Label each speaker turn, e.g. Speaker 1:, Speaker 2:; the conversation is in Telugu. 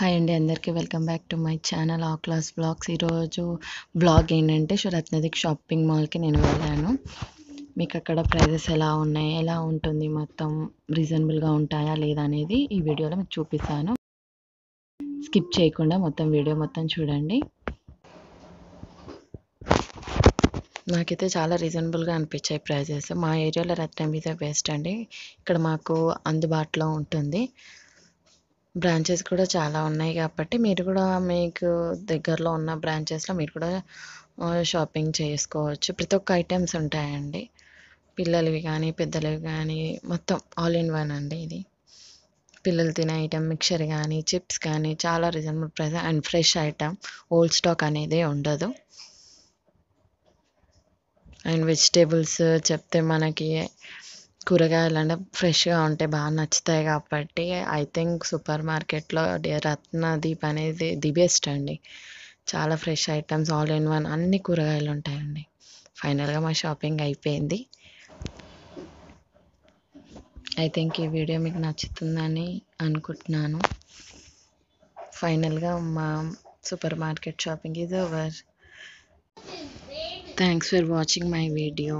Speaker 1: హాయ్ అండి, అందరికీ welcome back to my channel ఆ క్లాస్ బ్లాగ్స్. ఈరోజు బ్లాగ్ ఏంటంటే రత్నదిక్ షాపింగ్ మాల్కి నేను వెళ్ళాను. మీకు అక్కడ ప్రైజెస్ ఎలా ఉన్నాయి, ఎలా ఉంటుంది, మొత్తం రీజనబుల్గా ఉంటాయా లేదా అనేది ఈ వీడియోలో మీకు చూపిస్తాను. స్కిప్ చేయకుండా మొత్తం వీడియో మొత్తం చూడండి. నాకైతే చాలా రీజనబుల్గా అనిపించాయి ప్రైజెస్. మా ఏరియాలో రత్నం ఇదే బెస్ట్ అండి. ఇక్కడ మాకు అందుబాటులో ఉంటుంది. బ్రాంచెస్ కూడా చాలా ఉన్నాయి కాబట్టి మీరు కూడా మీకు దగ్గరలో ఉన్న బ్రాంచెస్లో మీరు కూడా షాపింగ్ చేసుకోవచ్చు. ప్రతి ఒక్క ఐటమ్స్ ఉంటాయండి, పిల్లలవి కానీ పెద్దలవి కానీ మొత్తం ఆల్ ఇన్ వన్ అండి. ఇది పిల్లలు తినే ఐటమ్, మిక్చర్ కానీ చిప్స్ కానీ చాలా reasonable price and fresh item, old stock అనేది ఉండదు. అండ్ వెజిటేబుల్స్ చెప్తే మనకి కూరగాయలు అంటే ఫ్రెష్గా ఉంటే బాగా నచ్చుతాయి కాబట్టి ఐ థింక్ సూపర్ మార్కెట్లో రత్నదీప్ అనేది ది బెస్ట్ అండి. చాలా fresh items, all in one అన్ని కూరగాయలు ఉంటాయండి. ఫైనల్గా మా షాపింగ్ అయిపోయింది. ఐ థింక్ ఈ వీడియో మీకు నచ్చుతుందని అనుకుంటున్నాను. ఫైనల్గా మా super market shopping is over. Thanks for watching my video.